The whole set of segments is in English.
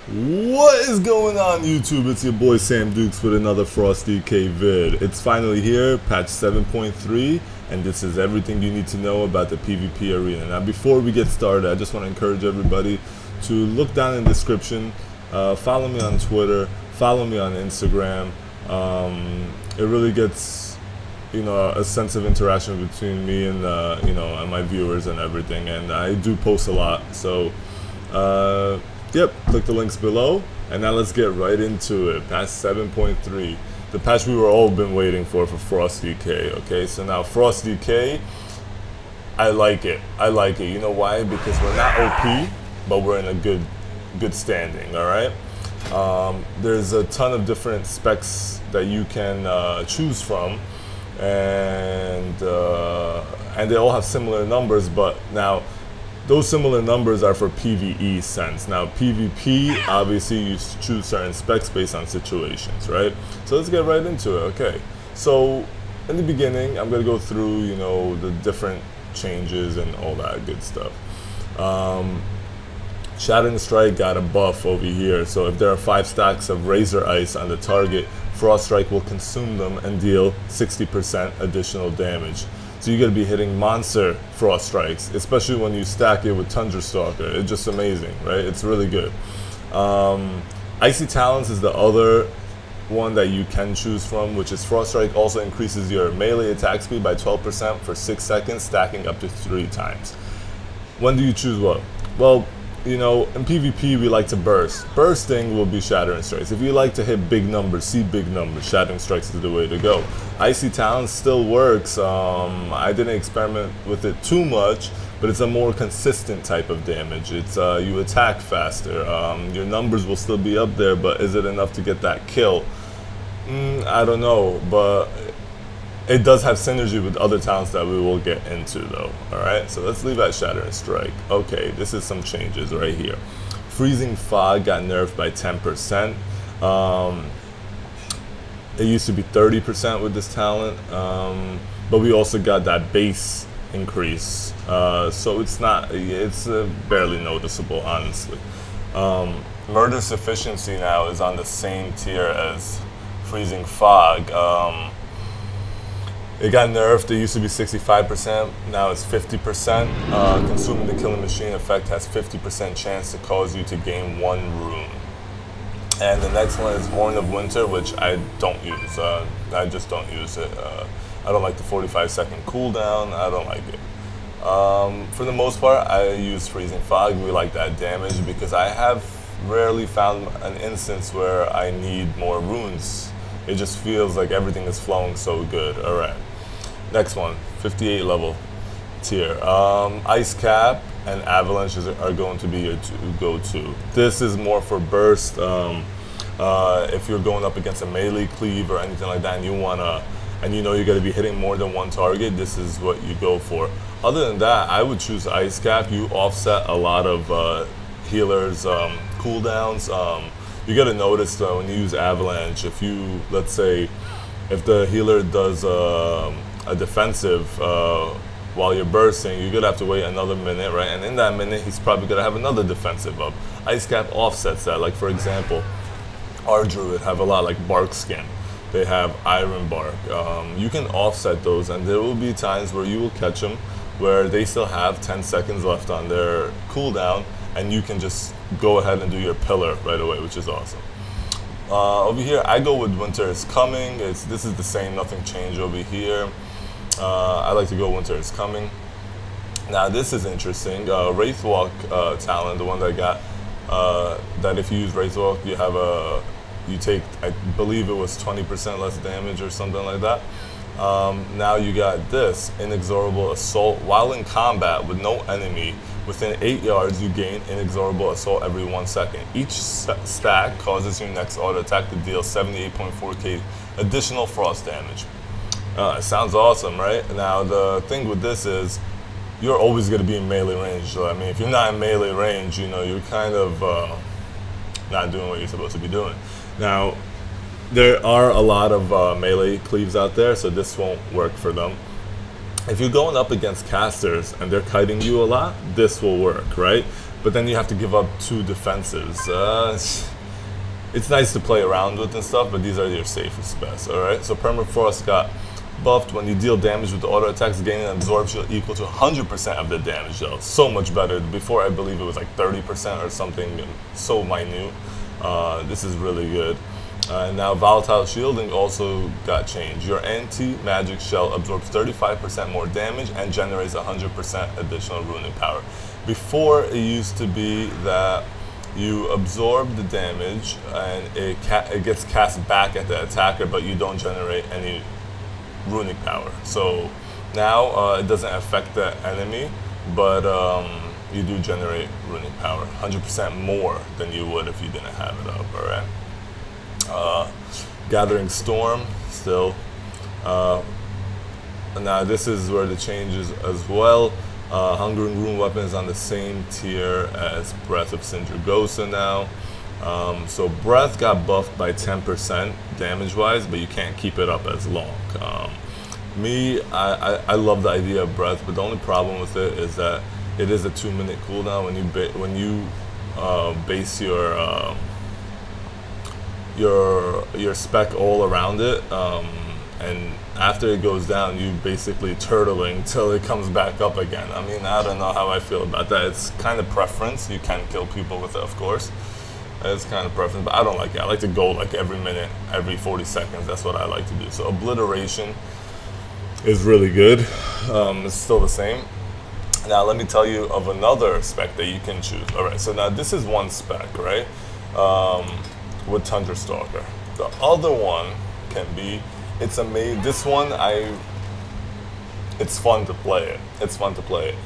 What is going on, YouTube? It's your boy Sam Dukes with another Frost Deathknight vid. It's finally here, patch 7.3, and this is everything you need to know about the PvP Arena. Now, before we get started, I just want to encourage everybody to look down in the description, follow me on Twitter, follow me on Instagram. It really gets, a sense of interaction between me and, and my viewers and everything, and I do post a lot, so, yep, click the links below, and now let's get right into it. Patch 7.3, the patch we were all been waiting for Frost Deathknight. Okay, so now Frost Deathknight, I like it. You know why? Because we're not OP, but we're in a good standing. All right. There's a ton of different specs that you can choose from, and they all have similar numbers, but now those similar numbers are for PvE sense. Now PvP, obviously you choose certain specs based on situations, right? So let's get right into it. Okay, so in the beginning I'm going to go through the different changes and all that good stuff. Shattering Strike got a buff over here, so if there are 5 stacks of Razor Ice on the target, Frost Strike will consume them and deal 60% additional damage. So you're going to be hitting monster Frost Strikes, especially when you stack it with Tundra Stalker. It's just amazing, right? It's really good. Icy Talons is the other one that you can choose from, which is Frost Strike also increases your melee attack speed by 12% for 6 seconds, stacking up to 3 times. When do you choose what? Well, in PvP we like to burst. Bursting will be Shattering Strikes. If you like to hit big numbers, see big numbers, Shattering Strikes is the way to go. Icy Talons still works. I didn't experiment with it too much, but it's a more consistent type of damage. It's you attack faster. Your numbers will still be up there, but is it enough to get that kill? I don't know, but it does have synergy with other talents that we will get into though. Alright, so let's leave at Shattering Strike. Okay, this is some changes right here. Freezing Fog got nerfed by 10%. It used to be 30% with this talent, but we also got that base increase. So it's barely noticeable, honestly. Murder Sufficiency now is on the same tier as Freezing Fog. It got nerfed. It used to be 65%, now it's 50%. Consuming the Killing Machine effect has 50% chance to cause you to gain 1 rune. And the next one is Horn of Winter, which I don't use. I just don't use it. I don't like the 45-second cooldown. I don't like it. For the most part, I use Freezing Fog. We like that damage because I have rarely found an instance where I need more runes. It just feels like everything is flowing so good. All right. Next one, 58 level tier. Ice Cap and Avalanche are going to be your go-to. This is more for burst. If you're going up against a melee cleave or anything like that, and you're going to be hitting more than one target, this is what you go for. Other than that, I would choose Ice Cap. You offset a lot of healers' cooldowns. You got to notice though, when you use Avalanche, let's say, if the healer does a defensive while you're bursting, you're gonna have to wait another minute, right? And in that minute, he's probably gonna have another defensive up. Ice Cap offsets that. Like for example, our Druid have a lot like Bark Skin. They have Iron Bark. You can offset those, and there will be times where you will catch them where they still have 10 seconds left on their cooldown, and you can just go ahead and do your pillar right away, which is awesome. Over here, I go with Winter is Coming. This is the same, nothing changed over here. I like to go Winter is Coming. Now this is interesting. Wraithwalk talent, the one that I got, that if you use Wraithwalk, you take, I believe it was 20% less damage or something like that. Now you got this, Inexorable Assault. While in combat with no enemy within 8 yards, you gain Inexorable Assault every 1 second. Each stack causes your next auto attack to deal 78.4k additional frost damage. It sounds awesome, right? Now the thing with this is you're always going to be in melee range. So, I mean, if you're not in melee range, you're kind of not doing what you're supposed to be doing. Now, there are a lot of melee cleaves out there, so this won't work for them. If you're going up against casters and they're kiting you a lot, this will work, right? but then you have to give up 2 defensives. It's nice to play around with and stuff, but these are your safest bets, alright? So Permafrost got buffed. When you deal damage with auto attacks, gaining an absorb shield equal to 100% of the damage dealt. So much better. Before, I believe it was like 30% or something, so minute. This is really good. Now Volatile Shielding also got changed. Your anti-magic shell absorbs 35% more damage and generates 100% additional runic power. Before, it used to be that you absorb the damage and it gets cast back at the attacker, but you don't generate any runic power. So now it doesn't affect the enemy, but you do generate runic power 100% more than you would if you didn't have it up. All right. Gathering Storm still. Now this is where the changes as well. Hungering Rune Weapon is on the same tier as Breath of Sindragosa now. So Breath got buffed by 10% damage-wise, but you can't keep it up as long. I love the idea of Breath, but the only problem with it is that it is a 2-minute cooldown when you base your spec all around it, and after it goes down, you basically turtling till it comes back up again. I mean, I don't know how I feel about that. It's kind of preference. You can kill people with it, of course. It's kind of preference, but I don't like it. I like to go like every minute, every 40 seconds. That's what I like to do. So Obliteration is really good. It's still the same. Now let me tell you of another spec that you can choose. All right, so now this is one spec, right? With Thunderstalker. The other one can be, it's amazing. This one, it's fun to play it. It's fun to play it.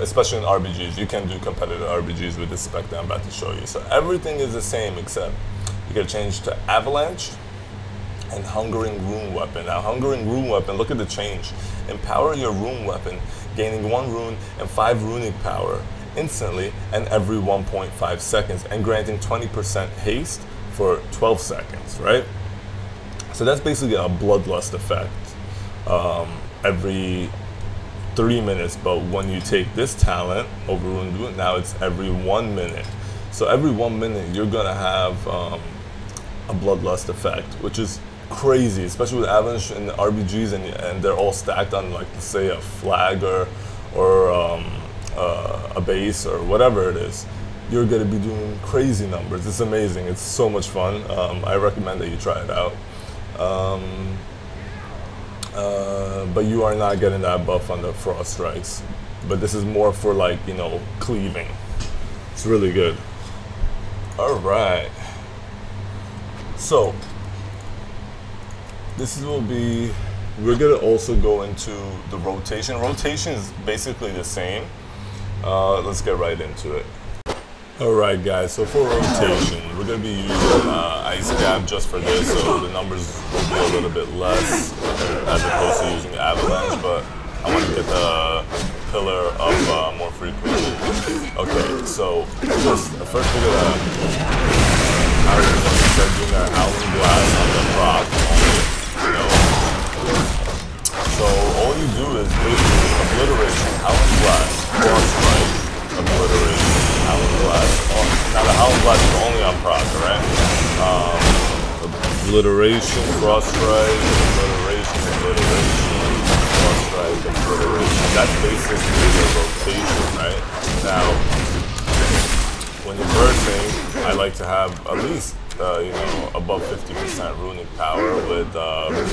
Especially in RBGs. You can do competitive RBGs with this spec that I'm about to show you. So everything is the same except you can change to Avalanche and Hungering Rune Weapon. Now Hungering Rune Weapon, look at the change. Empower your rune weapon, gaining 1 rune and 5 runic power instantly and every 1.5 seconds, and granting 20% haste for 12 seconds, right? So that's basically a bloodlust effect every 3 minutes, but when you take this talent, Overrun, now it's every 1 minute. So every 1 minute, you're gonna have a bloodlust effect, which is crazy, especially with Avalanche and RBGs, and they're all stacked on, like, say, a flag or a base or whatever it is. You're gonna be doing crazy numbers. It's amazing. It's so much fun. I recommend that you try it out. But you are not getting that buff on the Frost Strikes. But this is more for, like, you know, cleaving. It's really good. All right. So this will be, we're gonna also go into the rotation. Rotation is basically the same. Let's get right into it. Alright guys, so for rotation, we're going to be using Ice Cap just for this, so the numbers will be a little bit less as opposed to using Avalanche, but I want to get the pillar up more frequently. Okay, so just first we're going to, I was going to start doing our Howling Blast on the rock only, you know. So all you do is basically Obliteration, Howling Blast, Frost Strike, Obliteration, Howling Blast. Now the Howling Blast is only on proc, right? Obliteration, Frost Strike, Obliteration, Frost Strike, Obliteration. That's basically the rotation, right? Now, when you're bursting, I like to have at least you know, above 50% runic power with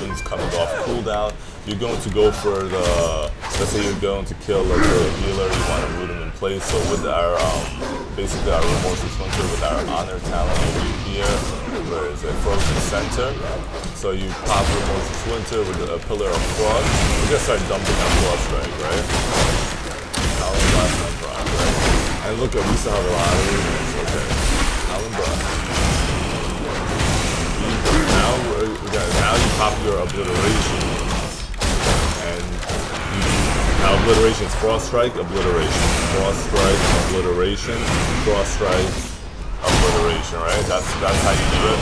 runes coming off cooldown. You're going to go for the, let's say you're going to kill like a healer, you want to root him in place. So with our, basically our Remorseless Winter with our Honor talent over here, where is it, Frozen Center. So you pop Remorseless Winter with a Pillar of Frost. We're going to start dumping on Frost Strike, right? Howling Blast on Frost, right? And look at, we still have a lot of runes, okay. Howling Blast. Now you pop your Obliteration, and now Obliteration is Frost Strike, Obliteration, Frost Strike, Obliteration, Frost Strike, Obliteration, right? That's how you do it,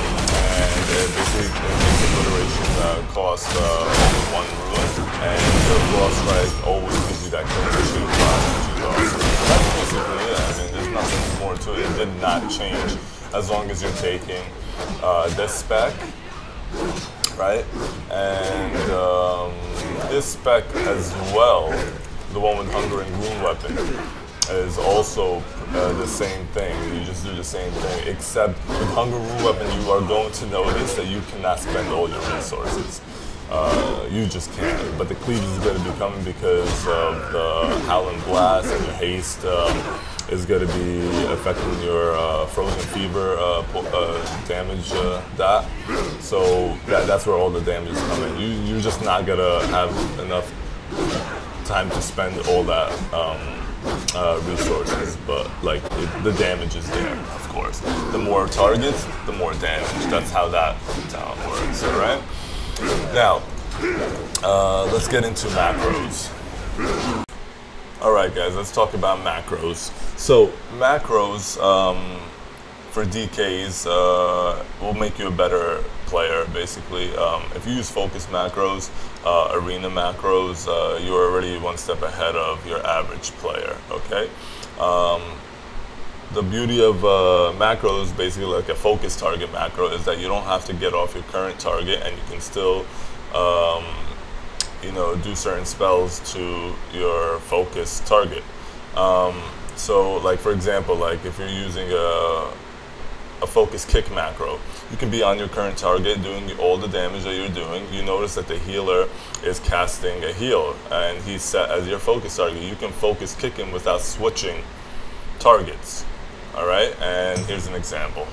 and basically it makes Obliteration cost only 1 rune, and the Frost Strike always gives you that killing shield blast, which is awesome. That's basically it. I mean, there's nothing more to it. It did not change as long as you're taking this spec, right? And this spec as well, the one with Hungering Rune Weapon, is also the same thing. You just do the same thing, except with Hungering Rune Weapon, you are going to notice that you cannot spend all your resources. You just can't. But the cleave is going to be coming because of the Howling Blast, and your haste is going to be affecting your Frozen Fever damage dot. So that's where all the damage is coming. You're just not going to have enough time to spend all that resources, but like the damage is there, of course. The more targets, the more damage. That's how that talent works, all right? Now, let's get into macros. All right, guys, let's talk about macros. So macros for DKs will make you a better player, basically. If you use focus macros, arena macros, you're already one step ahead of your average player, okay? The beauty of macros, basically like a focus target macro, is that you don't have to get off your current target, and you can still you know, do certain spells to your focus target. So like, for example, like if you're using a focus kick macro, you can be on your current target doing all the damage that you're doing. You notice that the healer is casting a heal, and he's set as your focus target. You can focus kick him without switching targets. All right, and here's an example.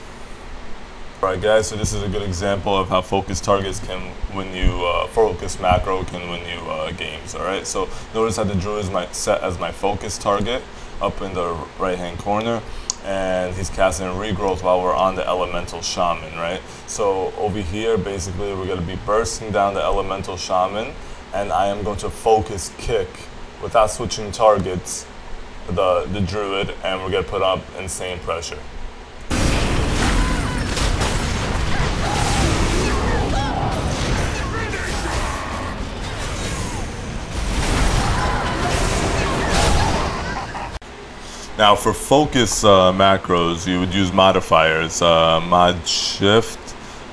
All right, guys, so this is a good example of how focus targets can win you, focus macro can win you games. All right, so notice how the druid is set as my focus target up in the right-hand corner, and he's casting regrowth while we're on the elemental shaman, right? So over here, basically, we're going to be bursting down the elemental shaman, and I am going to focus kick without switching targets the druid, and we're going to put up insane pressure. Now for focus macros, you would use modifiers, mod shift,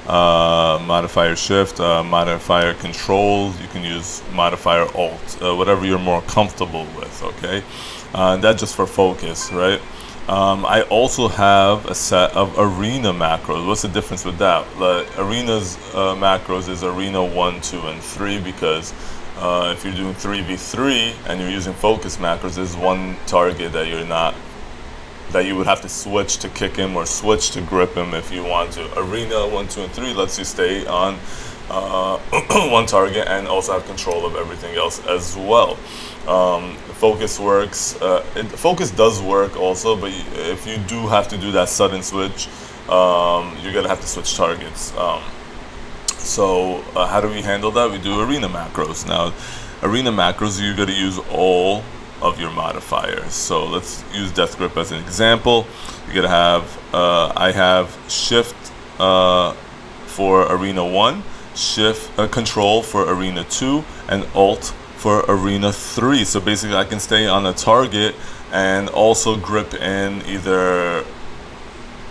modifier shift, modifier control. You can use modifier alt, whatever you're more comfortable with, okay? That's just for focus, right? I also have a set of arena macros. What's the difference with that? Arena's macros is arena 1, 2, and 3, because if you're doing 3v3 and you're using focus macros, there's one target that you would have to switch to kick him or switch to grip him if you want to. Arena 1, 2, and 3 lets you stay on one target and also have control of everything else as well. Focus works. Focus does work also, but if you do have to do that sudden switch, you're gonna have to switch targets. So how do we handle that? We do arena macros. Now, arena macros, you're going to use all of your modifiers. So let's use Death Grip as an example. You're going to have, I have shift for arena 1, shift control for arena 2, and alt for arena 3. So basically I can stay on a target and also grip in either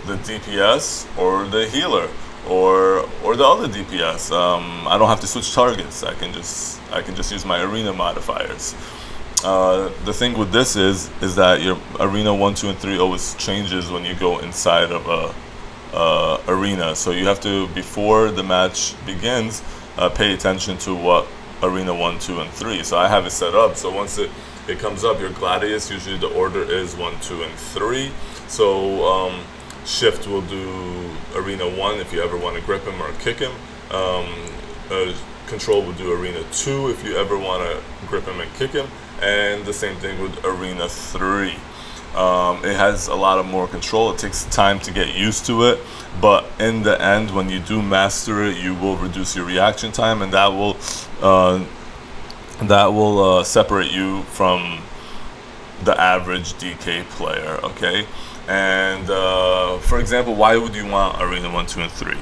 the DPS or the healer, or the other DPS. I don't have to switch targets. I can just use my arena modifiers. The thing with this is that your arena 1, 2, and 3 always changes when you go inside of a arena. So you have to, before the match begins, pay attention to what arena 1, 2, and 3. So I have it set up. So once it comes up, your Gladius, usually the order is 1, 2, and 3. So shift will do arena 1 if you ever want to grip him or kick him. Control will do arena 2 if you ever want to grip him and kick him. And the same thing with arena 3. It has a lot of more control. It takes time to get used to it, but in the end, when you do master it, you will reduce your reaction time, and that will separate you from the average DK player, okay? And for example, why would you want arena 1, 2, and 3?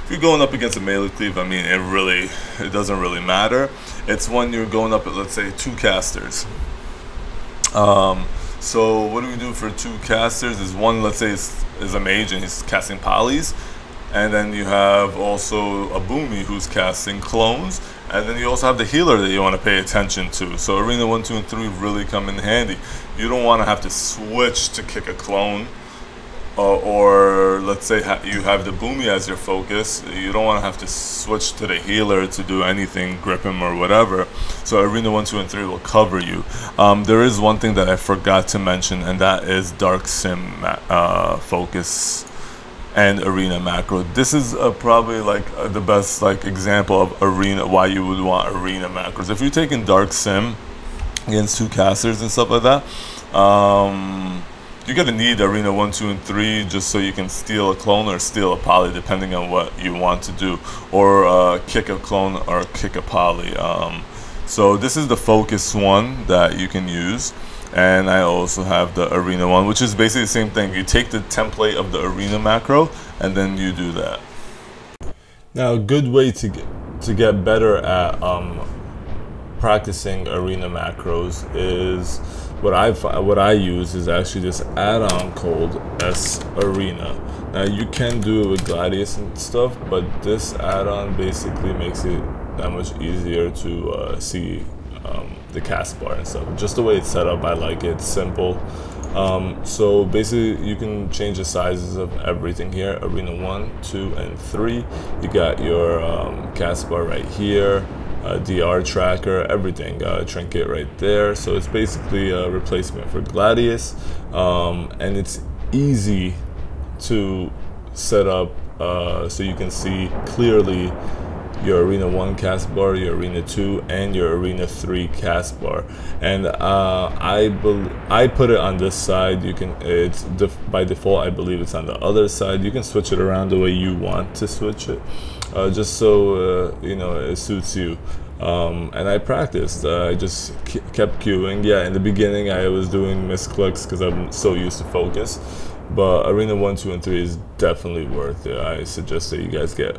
If you're going up against a melee cleave, I mean, it doesn't really matter. It's when you're going up at, let's say, 2 casters. So what do we do for 2 casters? Is one, let's say, is a mage and he's casting polys, and then you have also a boomy who's casting clones, and then you also have the healer that you want to pay attention to. So Arena 1, 2, and 3 really come in handy. You don't want to have to switch to kick a clone, or let's say you have the boomy as your focus. You don't want to have to switch to the healer to do anything, grip him or whatever. So Arena 1, 2, and 3 will cover you. There is one thing that I forgot to mention, and that is Dark Sim focus and arena macro. This is probably like the best example of arena, why you would want arena macros. If you're taking Dark Sim against 2 casters and stuff like that, you're gonna need Arena 1, 2, and 3 just so you can steal a clone or steal a poly, depending on what you want to do, or kick a clone or kick a poly. So this is the focus one that you can use. And I also have the arena one, which is basically the same thing. You take the template of the arena macro and then you do that. Now, a good way to get better at practicing arena macros is what I use is actually this add-on called S Arena. Now you can do it with Gladius and stuff, but this add-on basically makes it that much easier to see the cast bar and stuff. Just the way it's set up, I like it. It's simple. So basically you can change the sizes of everything here. Arena 1, 2, and 3. You got your cast bar right here, DR tracker, everything, trinket right there. So it's basically a replacement for Gladius, and it's easy to set up so you can see clearly your Arena 1 cast bar, your Arena 2, and your Arena 3 cast bar. And I put it on this side. You can, by default I believe it's on the other side. You can switch it around the way you want to switch it, just so you know, it suits you. And I practiced. I just kept queuing. Yeah, in the beginning I was doing misclicks because I'm so used to focus, but Arena 1, 2, and 3 is definitely worth it. I suggest that you guys get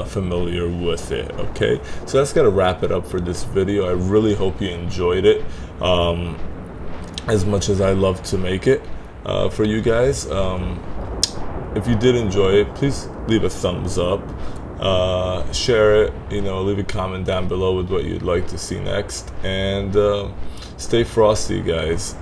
familiar with it. Okay, so that's gonna wrap it up for this video. I really hope you enjoyed it as much as I love to make it for you guys. If you did enjoy it, please leave a thumbs up, share it, you know, leave a comment down below with what you'd like to see next, and stay frosty, guys.